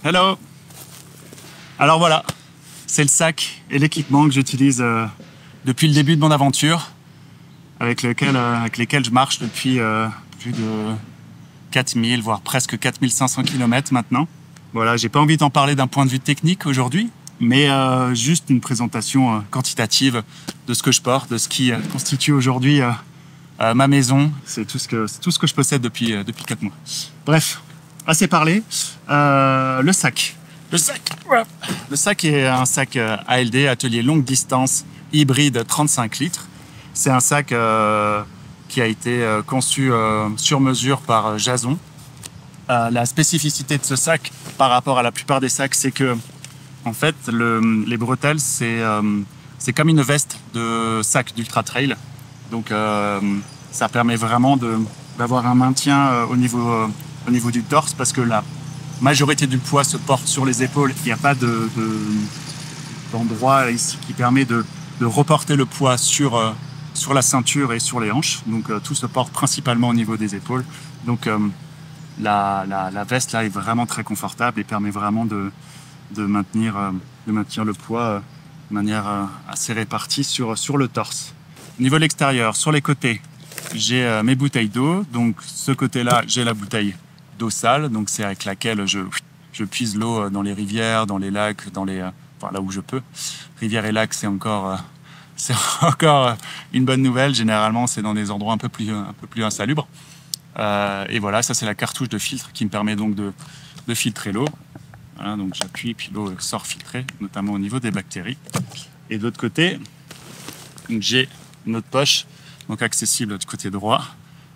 Hello. Alors voilà, c'est le sac et l'équipement que j'utilise depuis le début de mon aventure, avec lesquels je marche depuis plus de 4000, voire presque 4500 km maintenant. Voilà, j'ai pas envie d'en parler d'un point de vue technique aujourd'hui, mais juste une présentation quantitative de ce que je porte, de ce qui constitue aujourd'hui ma maison. C'est tout ce que je possède depuis 4 mois. Bref, assez parlé. Le sac. Le sac est un sac ALD, atelier longue distance, hybride 35 litres. C'est un sac qui a été conçu sur mesure par Jason. La spécificité de ce sac par rapport à la plupart des sacs, c'est que en fait, les bretelles, c'est comme une veste de sac d'ultra trail. Donc ça permet vraiment d'avoir un maintien au niveau du torse, parce que la majorité du poids se porte sur les épaules. Il n'y a pas d'endroit ici qui permet de reporter le poids sur la ceinture et sur les hanches. Donc tout se porte principalement au niveau des épaules. Donc la veste là est vraiment très confortable et permet vraiment de maintenir le poids de manière assez répartie sur le torse. Au niveau de l'extérieur, sur les côtés, j'ai mes bouteilles d'eau. Donc ce côté-là, j'ai la bouteille d'eau sale, donc c'est avec laquelle je puise l'eau dans les rivières, dans les lacs, enfin là où je peux. Rivières et lacs, c'est encore une bonne nouvelle. Généralement, c'est dans des endroits un peu plus insalubres. Et voilà, ça c'est la cartouche de filtre qui me permet donc de filtrer l'eau. Voilà, donc j'appuie, puis l'eau sort filtrée, notamment au niveau des bactéries. Et de l'autre côté, j'ai une autre poche, donc accessible du côté droit.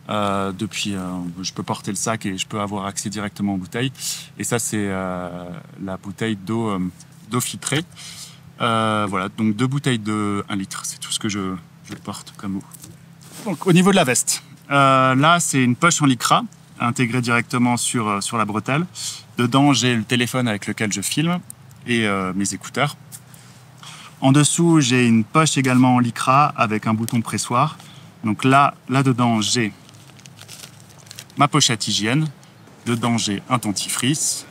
Je peux porter le sac et je peux avoir accès directement aux bouteilles. Et ça, c'est la bouteille d'eau filtrée. Voilà, donc 2 bouteilles de 1 litre, c'est tout ce que je porte comme eau. Donc au niveau de la veste, là, c'est une poche en lycra intégrée directement sur la bretelle. Dedans, j'ai le téléphone avec lequel je filme et mes écouteurs. En dessous, j'ai une poche également en lycra avec un bouton pressoir. Donc là-dedans, j'ai ma pochette hygiène. Dedans, j'ai un dentifrice,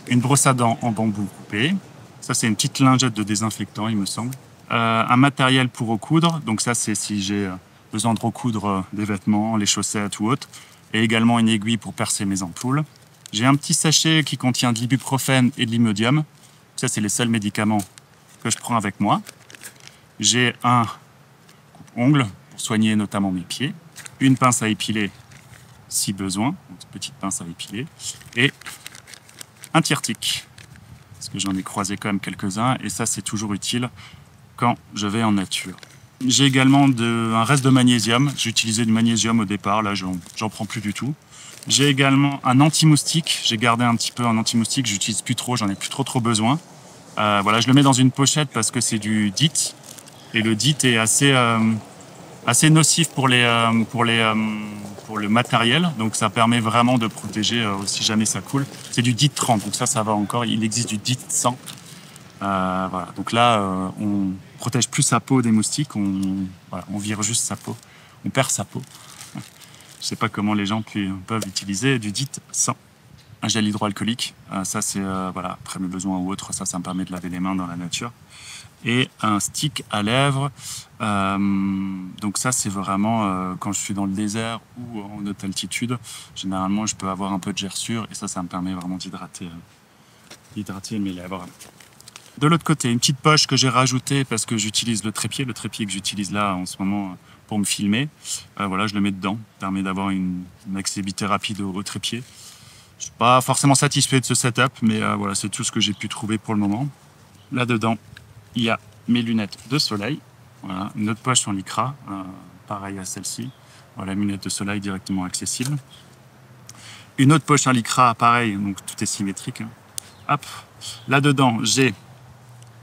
une brosse à dents en bambou coupé. Ça, c'est une petite lingette de désinfectant, il me semble. Un matériel pour recoudre. Donc ça, c'est si j'ai besoin de recoudre des vêtements, les chaussettes ou autres. Et également une aiguille pour percer mes ampoules. J'ai un petit sachet qui contient de l'ibuprofène et de l'imodium. Ça, c'est les seuls médicaments que je prends avec moi. J'ai un coupe-ongles pour soigner notamment mes pieds. Une pince à épiler si besoin, une petite pince à épiler. Et un tire-tic, parce que j'en ai croisé quand même quelques-uns. Et ça, c'est toujours utile quand je vais en nature. J'ai également un reste de magnésium. J'ai utilisé du magnésium au départ, là j'en prends plus du tout. J'ai également un anti-moustique. J'ai gardé un petit peu un anti-moustique, j'utilise plus trop, j'en ai plus trop besoin. Voilà, je le mets dans une pochette parce que c'est du DEET. Et le DEET est assez nocif pour le matériel. Donc ça permet vraiment de protéger si jamais ça coule. C'est du DEET 30, donc ça va encore. Il existe du DEET 100. Voilà. Donc là, on protège plus sa peau des moustiques, on vire juste sa peau, on perd sa peau. Je sais pas comment les gens peuvent utiliser du DEET 100. Un gel hydroalcoolique, ça c'est voilà, après mes besoins ou autres, ça me permet de laver les mains dans la nature. Et un stick à lèvres, donc ça c'est vraiment quand je suis dans le désert ou en haute altitude, généralement je peux avoir un peu de gerçure et ça me permet vraiment d'hydrater mes lèvres. De l'autre côté, une petite poche que j'ai rajoutée parce que j'utilise le trépied que j'utilise là en ce moment pour me filmer. Voilà, je le mets dedans, ça permet d'avoir une accessibilité rapide au trépied. Je suis pas forcément satisfait de ce setup, mais voilà, c'est tout ce que j'ai pu trouver pour le moment. Là-dedans, il y a mes lunettes de soleil. Voilà, une autre poche en lycra, pareil à celle-ci. Voilà, lunettes de soleil directement accessibles. Une autre poche en lycra, pareil, donc tout est symétrique. Hein. Hop, là-dedans, j'ai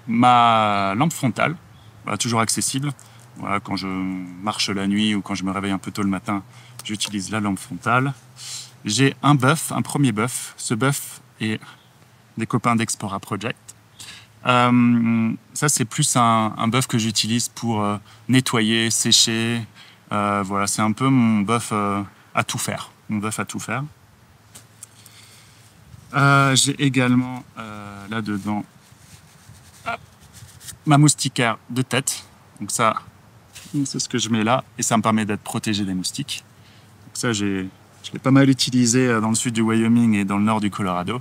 ma lampe frontale, voilà, toujours accessible. Voilà, quand je marche la nuit ou quand je me réveille un peu tôt le matin, j'utilise la lampe frontale. J'ai un premier buff. Ce buff est des copains d'Explora Project. Ça, c'est plus un buff que j'utilise pour nettoyer, sécher. Voilà, c'est un peu mon buff à tout faire. J'ai également là-dedans ma moustiquaire de tête. Donc ça, c'est ce que je mets là et ça me permet d'être protégé des moustiques. Donc ça, je l'ai pas mal utilisé dans le sud du Wyoming et dans le nord du Colorado.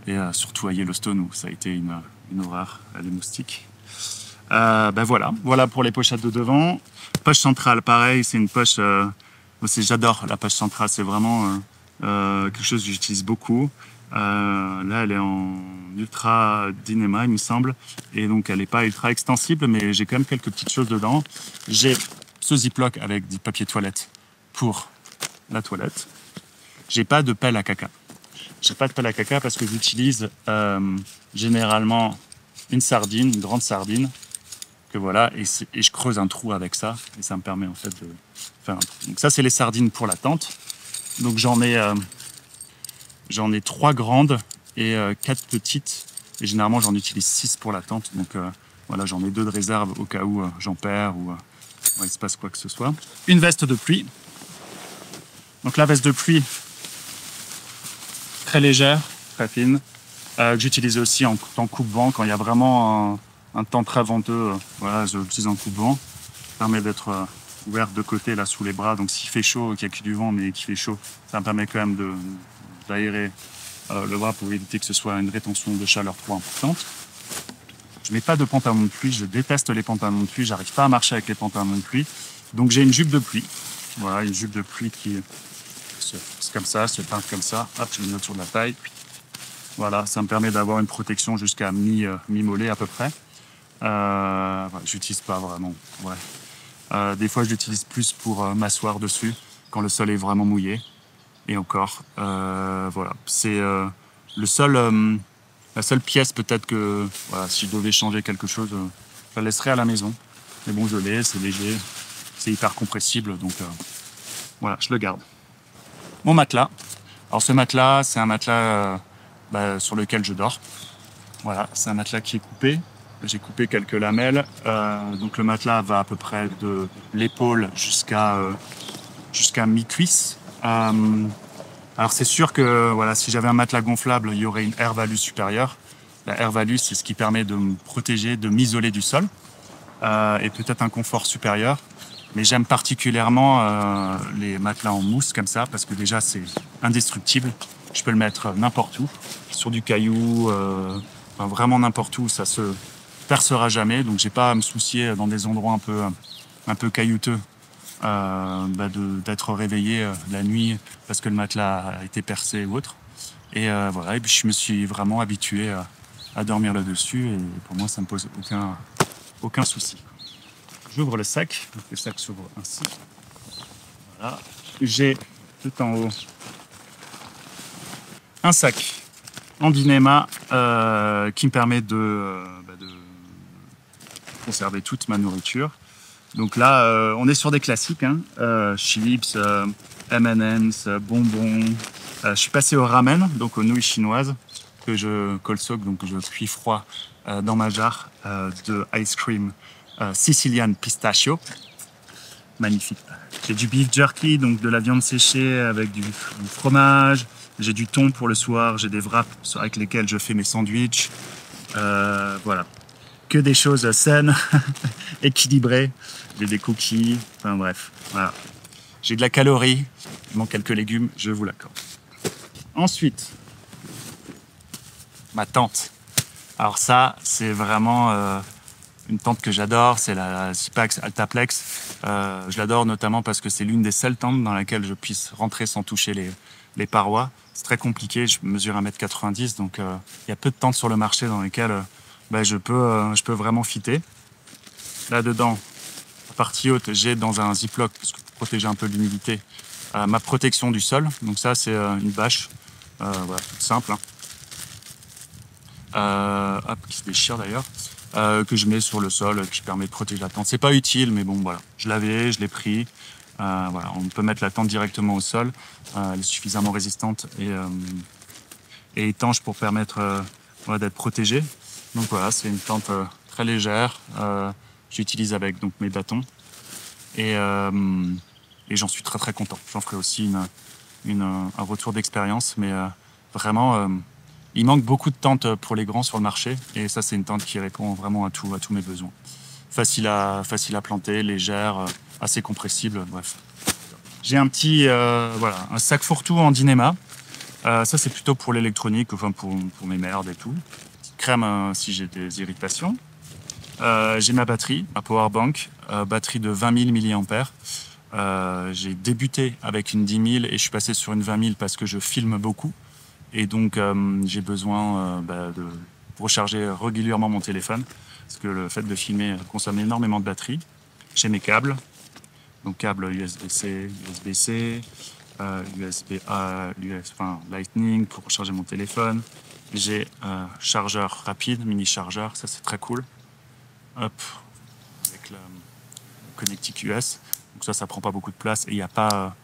Et surtout à Yellowstone où ça a été une horreur, les moustiques. Voilà pour les pochettes de devant. Poche centrale, pareil, c'est une poche... j'adore la poche centrale, c'est vraiment quelque chose que j'utilise beaucoup. Là, elle est en ultra Dyneema, il me semble. Et donc, elle n'est pas ultra extensible, mais j'ai quand même quelques petites choses dedans. J'ai ce Ziploc avec du papier toilette pour la toilette. J'ai pas de pelle à caca. J'ai pas de pelle à caca parce que j'utilise généralement une sardine, une grande sardine, que voilà, et je creuse un trou avec ça, et ça me permet en fait de faire un trou. Donc ça, c'est les sardines pour la tente. Donc j'en ai 3 grandes et 4 petites, et généralement j'en utilise 6 pour la tente. Donc voilà, j'en ai 2 de réserve au cas où j'en perds ou il se passe quoi que ce soit. Une veste de pluie. Donc la veste de pluie, très légère, très fine, que j'utilise aussi en coupe-vent quand il y a vraiment un temps très venteux. Voilà, je l'utilise en coupe-vent. Ça permet d'être ouverte de côté là sous les bras. Donc s'il fait chaud, qu'il n'y a que du vent mais qu'il fait chaud, ça me permet quand même d'aérer le bras pour éviter que ce soit une rétention de chaleur trop importante. Je mets pas de pantalon de pluie, je déteste les pantalons de pluie, j'arrive pas à marcher avec les pantalons de pluie. Donc j'ai une jupe de pluie. Voilà, une jupe de pluie qui c'est comme ça, se peint comme ça. Hop, je me mets autour de la taille. Voilà, ça me permet d'avoir une protection jusqu'à mi-mollet à peu près. J'utilise pas vraiment. Ouais. Des fois, je l'utilise plus pour m'asseoir dessus quand le sol est vraiment mouillé. Et encore, voilà. C'est la seule pièce peut-être que voilà, si je devais changer quelque chose, je la laisserais à la maison. Mais bon, je l'ai, c'est léger, c'est hyper compressible, donc voilà, je le garde. Mon matelas. Alors ce matelas, c'est un matelas sur lequel je dors. Voilà, c'est un matelas qui est coupé. J'ai coupé quelques lamelles. Donc le matelas va à peu près de l'épaule jusqu'à mi-cuisse. Alors c'est sûr que voilà, si j'avais un matelas gonflable, il y aurait une air value supérieure. La air value, c'est ce qui permet de me protéger, de m'isoler du sol. Et peut-être un confort supérieur. Mais j'aime particulièrement les matelas en mousse comme ça parce que déjà c'est indestructible. Je peux le mettre n'importe où, sur du caillou, vraiment n'importe où, ça se percera jamais. Donc j'ai pas à me soucier dans des endroits un peu caillouteux d'être réveillé la nuit parce que le matelas a été percé ou autre. Et voilà, et puis je me suis vraiment habitué à dormir là-dessus et pour moi ça me pose aucun souci. J'ouvre le sac s'ouvre ainsi. Voilà. J'ai tout en haut un sac en Dyneema qui me permet de conserver toute ma nourriture. Donc là, on est sur des classiques, hein. Chips, M&M's, bonbons. Je suis passé au ramen, donc aux nouilles chinoises, que je cold soak, donc je cuis froid dans ma jarre de ice cream Sicilian pistachio. Magnifique. J'ai du beef jerky, donc de la viande séchée avec du fromage. J'ai du thon pour le soir. J'ai des wraps avec lesquels je fais mes sandwichs. Voilà. Que des choses saines, équilibrées. J'ai des cookies. Enfin bref. Voilà. J'ai de la calorie. Il manque quelques légumes, je vous l'accorde. Ensuite, ma tente. Alors ça, c'est vraiment une tente que j'adore, c'est la Sipax Altaplex. Je l'adore notamment parce que c'est l'une des seules tentes dans laquelle je puisse rentrer sans toucher les parois. C'est très compliqué, je mesure 1m90, donc il y a peu de tentes sur le marché dans lesquelles je peux vraiment fitter. Là-dedans, la partie haute, j'ai dans un Ziploc, parce que pour protéger un peu de l'humidité, ma protection du sol. Donc ça, c'est une bâche, voilà, toute simple. Qui se déchire d'ailleurs. Que je mets sur le sol, qui permet de protéger la tente. C'est pas utile, mais bon, voilà. Je l'ai pris. Voilà, on peut mettre la tente directement au sol. Elle est suffisamment résistante et étanche pour permettre d'être protégée. Donc voilà, c'est une tente très légère. J'utilise avec donc mes bâtons et j'en suis très très content. J'en ferai aussi un retour d'expérience, mais vraiment, il manque beaucoup de tentes pour les grands sur le marché. Et ça, c'est une tente qui répond vraiment à tous mes besoins. Facile à planter, légère, assez compressible, bref. J'ai un petit voilà, un sac fourre-tout en Dyneema. Ça, c'est plutôt pour l'électronique, enfin pour mes merdes et tout. Petite crème si j'ai des irritations. J'ai ma batterie, ma powerbank, batterie de 20 000 mAh. J'ai débuté avec une 10 000 et je suis passé sur une 20 000 parce que je filme beaucoup. Et donc, j'ai besoin de recharger régulièrement mon téléphone parce que le fait de filmer consomme énormément de batterie. J'ai mes câbles, donc câble USB-C, USB-C, USB-A, enfin Lightning pour recharger mon téléphone. J'ai chargeur rapide, mini chargeur, ça c'est très cool. Hop, avec le connectique US. Donc ça prend pas beaucoup de place et il n'y a pas,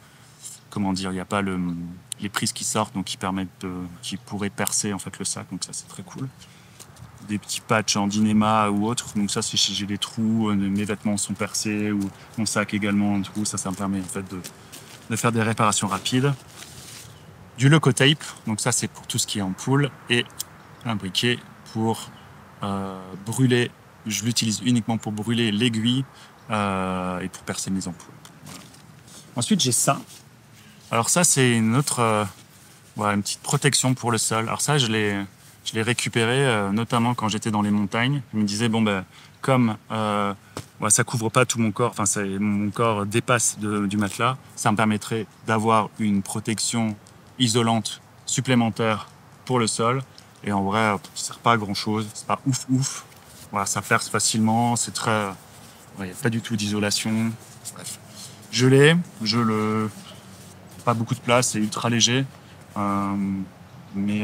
comment dire, il n'y a pas les prises qui sortent, donc qui pourraient percer en fait le sac. Donc ça c'est très cool. Des petits patchs en Dyneema ou autre. Donc ça, si j'ai des trous, mes vêtements sont percés ou mon sac également. Du coup, ça me permet en fait de faire des réparations rapides. Du Locotape, donc ça c'est pour tout ce qui est ampoule, et un briquet pour brûler. Je l'utilise uniquement pour brûler l'aiguille et pour percer mes ampoules. Voilà. Ensuite, j'ai ça. Alors ça, c'est une autre, voilà, une petite protection pour le sol. Alors ça, je l'ai récupéré notamment quand j'étais dans les montagnes. Je me disais, bon, ben, comme ça couvre pas tout mon corps, enfin, mon corps dépasse du matelas, ça me permettrait d'avoir une protection isolante supplémentaire pour le sol. Et en vrai, ça sert pas à grand chose, c'est pas ouf. Voilà, ça perce facilement, c'est très. Il n'y a pas du tout d'isolation. Bref. Je l'ai, pas beaucoup de place, c'est ultra léger. Mais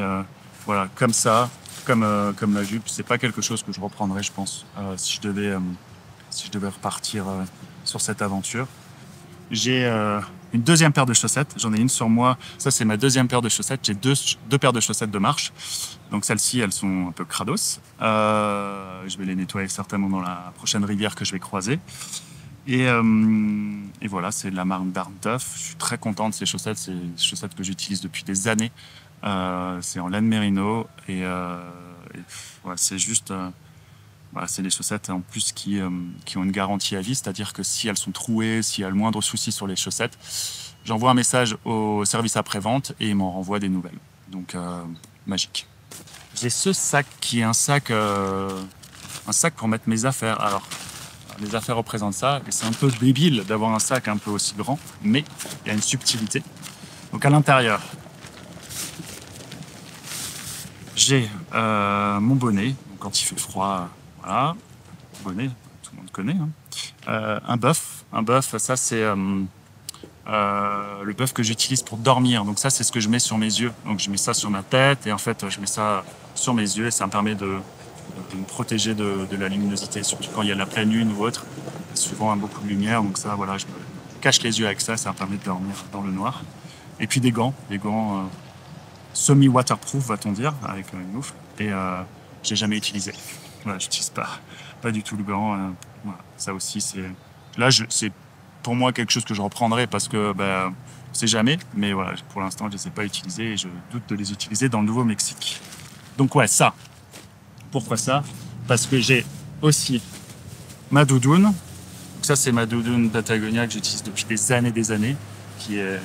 voilà, comme ça, comme la jupe, c'est pas quelque chose que je reprendrais, je pense, si je devais repartir sur cette aventure. J'ai une deuxième paire de chaussettes, j'en ai une sur moi. Ça, c'est ma deuxième paire de chaussettes. J'ai deux paires de chaussettes de marche. Donc celles-ci, elles sont un peu crados. Je vais les nettoyer certainement dans la prochaine rivière que je vais croiser. Et voilà, c'est de la marque Darntough. Je suis très content de ces chaussettes. C'est des chaussettes que j'utilise depuis des années. C'est en laine mérino. Et voilà, c'est juste... Voilà, c'est des chaussettes en plus qui ont une garantie à vie, c'est-à-dire que si elles sont trouées, s'il y a le moindre souci sur les chaussettes, j'envoie un message au service après-vente et ils m'en renvoient des nouvelles. Donc, magique. J'ai ce sac qui est un sac pour mettre mes affaires. Alors, les affaires représentent ça, et c'est un peu débile d'avoir un sac un peu aussi grand, mais il y a une subtilité. Donc, à l'intérieur, j'ai mon bonnet, donc quand il fait froid. Voilà, bonnet, tout le monde connaît. Hein. Un bœuf, ça c'est le bœuf que j'utilise pour dormir. Donc ça c'est ce que je mets sur mes yeux. Donc je mets ça sur ma tête et en fait je mets ça sur mes yeux et ça me permet de me protéger de la luminosité, surtout quand il y a de la pleine lune ou autre. Il y a souvent beaucoup de lumière, donc ça voilà, je me cache les yeux avec ça, ça me permet de dormir dans le noir. Et puis des gants semi-waterproof va-t-on dire, avec une moufle. Et j'ai jamais utilisé. Voilà, je n'utilise pas du tout le gant. Voilà. Ça aussi, c'est pour moi quelque chose que je reprendrai parce que on sait jamais. Mais voilà, pour l'instant, je ne les ai pas utilisés et je doute de les utiliser dans le Nouveau-Mexique. Donc ouais, ça. Pourquoi ça? Parce que j'ai aussi ma doudoune. Donc ça, c'est ma doudoune Patagonia que j'utilise depuis des années, qui est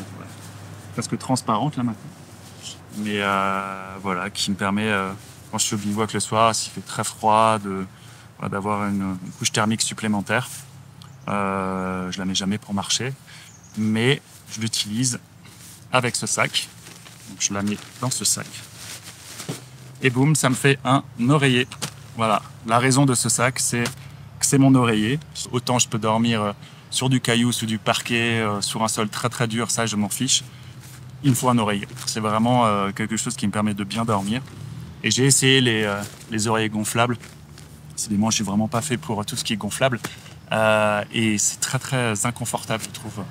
presque transparente là maintenant. Mais voilà, qui me permet... quand je suis au bivouac le soir, s'il fait très froid, d'avoir une couche thermique supplémentaire. Je la mets jamais pour marcher, mais je l'utilise avec ce sac. Donc je la mets dans ce sac. Et boum, ça me fait un oreiller. Voilà, la raison de ce sac, c'est que c'est mon oreiller. Autant je peux dormir sur du caillou, sur du parquet, sur un sol très très dur, ça je m'en fiche. Il me faut un oreiller. C'est vraiment quelque chose qui me permet de bien dormir. Et j'ai essayé les oreillers gonflables. Décidément, je suis vraiment pas fait pour tout ce qui est gonflable. Et c'est très très inconfortable, je trouve.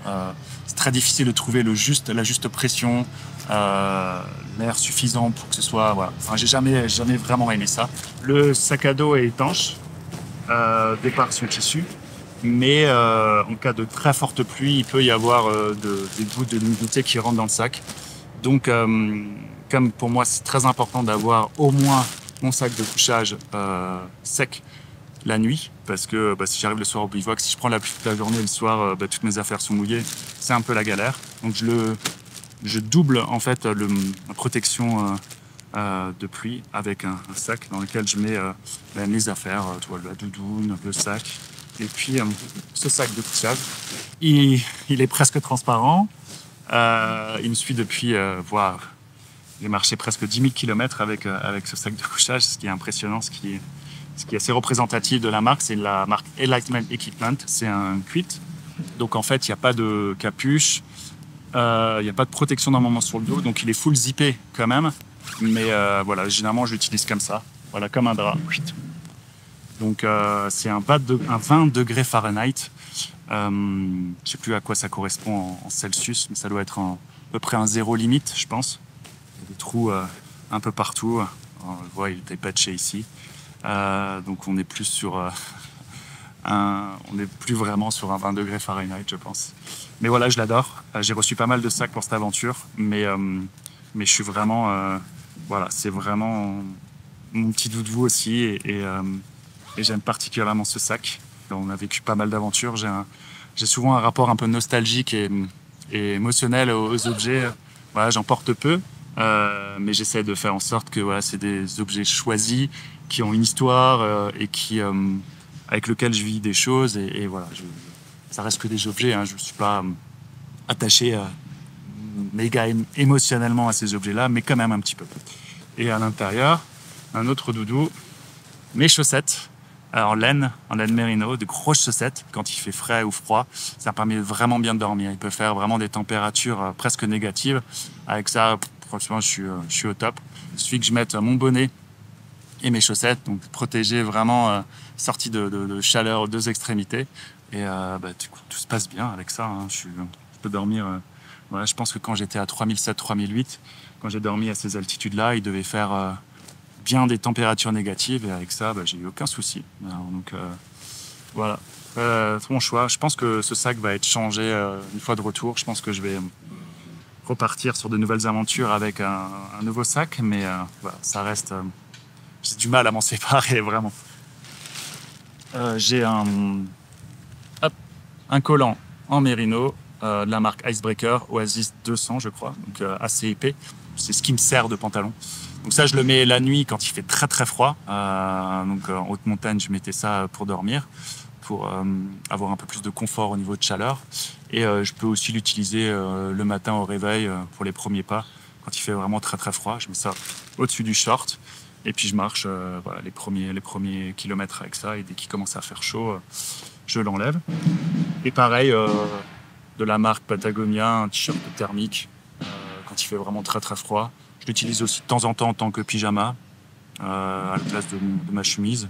C'est très difficile de trouver la juste pression, l'air suffisant pour que ce soit. Voilà. Enfin, j'ai jamais vraiment aimé ça. Le sac à dos est étanche, départ sur tissu, mais en cas de très forte pluie, il peut y avoir des gouttes de l'humidité qui rentrent dans le sac. Donc comme pour moi, c'est très important d'avoir au moins mon sac de couchage sec la nuit, parce que si j'arrive le soir au bivouac, si je prends la pluie toute la journée, le soir, toutes mes affaires sont mouillées, c'est un peu la galère. Donc je double en fait ma protection de pluie avec un sac dans lequel je mets mes affaires, la doudoune, le sac. Et puis ce sac de couchage, il est presque transparent. Il me suit depuis, j'ai marché presque 10 000 km avec ce sac de couchage, ce qui est impressionnant, ce qui est assez représentatif de la marque. C'est la marque Enlightenment Equipment, c'est un quit. Donc en fait, il n'y a pas de capuche, il n'y a pas de protection normalement sur le dos, donc il est full zippé quand même. Mais voilà, généralement, je l'utilise comme ça, voilà, comme un drap. Donc c'est un 20 degrés Fahrenheit. Je ne sais plus à quoi ça correspond en Celsius, mais ça doit être à peu près un zéro limite, je pense. Il y a des trous un peu partout. On le voit, il est patché ici. Donc on n'est plus sur on n'est plus vraiment sur un 20 degrés Fahrenheit, je pense. Mais voilà, je l'adore. J'ai reçu pas mal de sacs pour cette aventure, mais je suis vraiment voilà, c'est vraiment mon petit doudou aussi, et j'aime particulièrement ce sac. On a vécu pas mal d'aventures. J'ai souvent un rapport un peu nostalgique et émotionnel aux objets. Voilà, j'en porte peu, mais j'essaie de faire en sorte que voilà, c'est des objets choisis, qui ont une histoire et avec lesquels je vis des choses. Et voilà, ça reste que des objets. Hein. Je ne suis pas attaché méga émotionnellement à ces objets-là, mais quand même un petit peu. Et à l'intérieur, un autre doudou, mes chaussettes en laine mérino, de grosses chaussettes quand il fait frais ou froid. Ça permet vraiment bien de dormir. Il peut faire vraiment des températures presque négatives. Avec ça, franchement, je suis au top. Il suffit que je mette mon bonnet et mes chaussettes, donc protégé vraiment, sorti de chaleur aux deux extrémités. Et du coup, tout se passe bien avec ça. Hein. Je peux dormir. Voilà, je pense que quand j'étais à 3007, 3008, quand j'ai dormi à ces altitudes-là, il devait faire bien des températures négatives, et avec ça, j'ai eu aucun souci. Alors, donc voilà, c'est mon choix. Je pense que ce sac va être changé une fois de retour. Je pense que je vais repartir sur de nouvelles aventures avec un nouveau sac, mais voilà, ça reste. J'ai du mal à m'en séparer vraiment. J'ai un collant en mérino de la marque Icebreaker, Oasis 200, je crois, donc assez épais. C'est ce qui me sert de pantalon. Donc ça, je le mets la nuit quand il fait très très froid. Donc en haute montagne, je mettais ça pour dormir, pour avoir un peu plus de confort au niveau de chaleur. Et je peux aussi l'utiliser le matin au réveil pour les premiers pas, quand il fait vraiment très très froid. Je mets ça au-dessus du short et puis je marche voilà, les premiers kilomètres avec ça. Et dès qu'il commence à faire chaud, je l'enlève. Et pareil, de la marque Patagonia, un t-shirt thermique quand il fait vraiment très très froid. Je l'utilise aussi de temps en temps en tant que pyjama, à la place de ma chemise.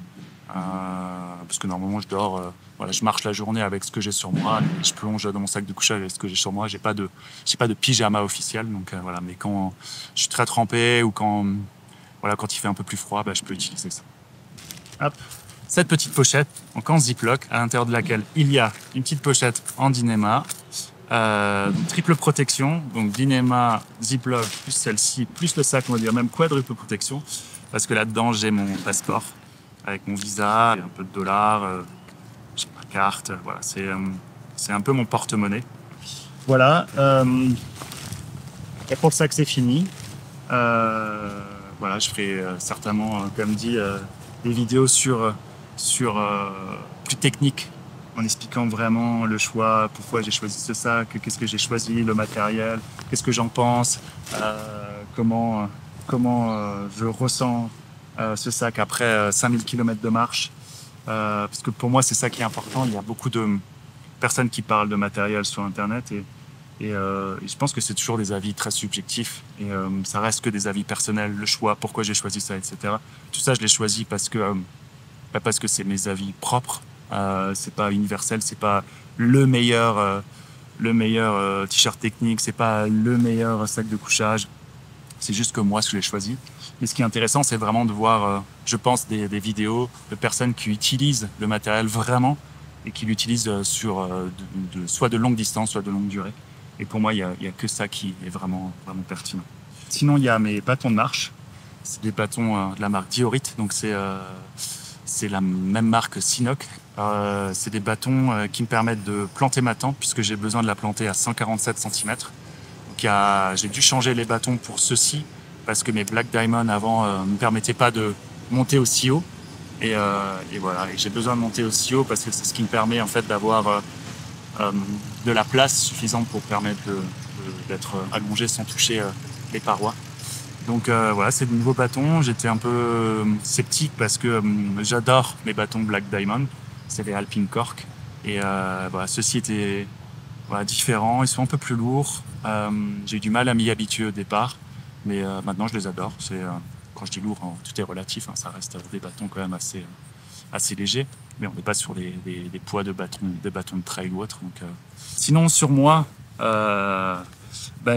Parce que normalement, je dors, voilà, je marche la journée avec ce que j'ai sur moi, et je plonge dans mon sac de couchage avec ce que j'ai sur moi. J'ai pas de pyjama officiel, donc voilà. Mais quand je suis très trempé ou quand il fait un peu plus froid, je peux utiliser ça. Hop. Cette petite pochette, donc en ziploc, à l'intérieur de laquelle il y a une petite pochette en Dyneema. Triple protection, donc Dyneema, ziploc, plus celle-ci, plus le sac, on va dire même quadruple protection, parce que là-dedans j'ai mon passeport avec mon visa, un peu de dollars, j'ai ma carte, voilà, c'est un peu mon porte-monnaie. Voilà, et pour le sac c'est fini. Voilà, je ferai certainement, comme dit, des vidéos sur plus techniques, en expliquant vraiment le choix, pourquoi j'ai choisi ce sac, qu'est-ce que j'ai choisi, le matériel, qu'est-ce que j'en pense, comment je ressens ce sac après 5000 km de marche. Parce que pour moi, c'est ça qui est important. Il y a beaucoup de personnes qui parlent de matériel sur Internet et je pense que c'est toujours des avis très subjectifs et ça reste que des avis personnels, le choix, pourquoi j'ai choisi ça, etc. Tout ça, je l'ai choisi parce que c'est mes avis propres. C'est pas universel, c'est pas le meilleur t-shirt technique, c'est pas le meilleur sac de couchage. C'est juste que moi, je l'ai choisi. Et ce qui est intéressant, c'est vraiment de voir, je pense, des vidéos de personnes qui utilisent le matériel vraiment et qui l'utilisent sur soit de longue distance, soit de longue durée. Et pour moi, il y a que ça qui est vraiment, vraiment pertinent. Sinon, il y a mes bâtons de marche. C'est des bâtons de la marque Diorit, donc c'est la même marque Sinoc. C'est des bâtons qui me permettent de planter ma tente puisque j'ai besoin de la planter à 147 cm. J'ai dû changer les bâtons pour ceux-ci parce que mes Black Diamond avant ne me permettaient pas de monter aussi haut. Et voilà, et j'ai besoin de monter aussi haut parce que c'est ce qui me permet en fait d'avoir de la place suffisante pour permettre d'être allongé sans toucher les parois. Donc voilà, c'est de nouveaux bâtons. J'étais un peu sceptique parce que j'adore mes bâtons Black Diamond. C'est les Alpine Cork. Et voilà, ceux-ci étaient différents. Ils sont un peu plus lourds. J'ai eu du mal à m'y habituer au départ. Mais maintenant, je les adore. Quand je dis lourd, tout est relatif. Ça reste des bâtons quand même assez légers. Mais on n'est pas sur des poids de bâtons de trail ou autre. Donc, sinon, sur moi,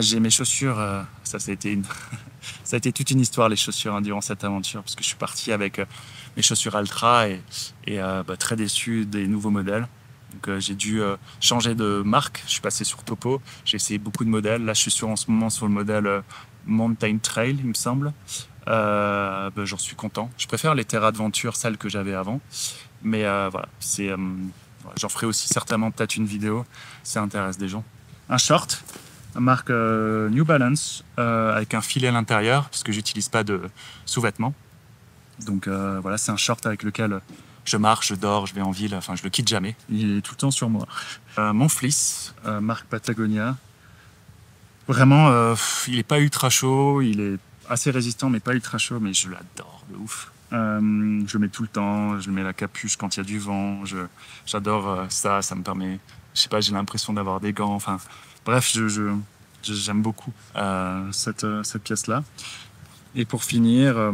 j'ai mes chaussures. Ça a été ça a été toute une histoire, les chaussures, durant cette aventure, parce que je suis parti avec mes chaussures Altra et très déçu des nouveaux modèles. Donc j'ai dû changer de marque. Je suis passé sur Topo. J'ai essayé beaucoup de modèles. Là, je suis en ce moment sur le modèle Mountain Trail, il me semble. J'en suis content. Je préfère les Terra Adventure, celles que j'avais avant. Mais voilà, j'en ferai aussi certainement peut-être une vidéo si ça intéresse des gens. Un short, marque New Balance, avec un filet à l'intérieur, parce que j'utilise pas de sous-vêtements. Donc voilà, c'est un short avec lequel je marche, je dors, je vais en ville, je le quitte jamais. Il est tout le temps sur moi. Mon fleece, marque Patagonia. Vraiment, il est pas ultra chaud, il est assez résistant, mais pas ultra chaud, mais je l'adore de ouf. Je le mets tout le temps, je mets la capuche quand il y a du vent. J'adore ça me permet, je sais pas, j'ai l'impression d'avoir des gants. Bref, j'aime beaucoup cette pièce-là. Et pour finir,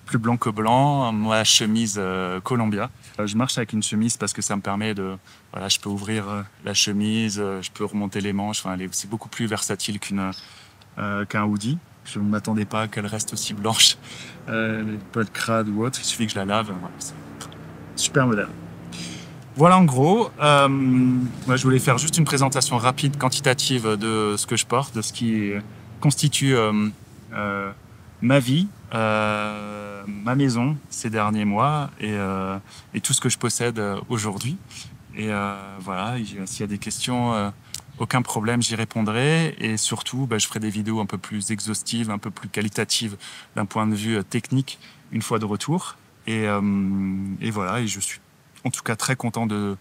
plus blanc que blanc, ma chemise Columbia. Je marche avec une chemise parce que ça me permet je peux ouvrir la chemise, je peux remonter les manches. C'est beaucoup plus versatile qu'un hoodie. Je ne m'attendais pas qu'elle reste aussi blanche, pas de crade ou autre. Il suffit que je la lave. Voilà, c'est super modèle. Voilà en gros. Je voulais faire juste une présentation rapide, quantitative de ce que je porte, de ce qui constitue ma vie, ma maison ces derniers mois et tout ce que je possède aujourd'hui. Et voilà, s'il y a des questions, aucun problème, j'y répondrai. Et surtout, je ferai des vidéos un peu plus exhaustives, un peu plus qualitatives d'un point de vue technique une fois de retour. Et voilà, et je suis en tout cas très content de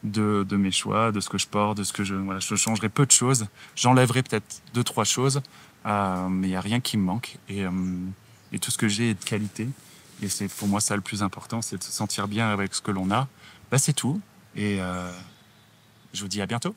mes choix, de ce que je porte, de ce que je changerai peu de choses. J'enlèverai peut-être 2-3 choses, mais il n'y a rien qui me manque. Et tout ce que j'ai est de qualité. Et c'est pour moi ça le plus important, c'est de se sentir bien avec ce que l'on a. C'est tout. Et je vous dis à bientôt.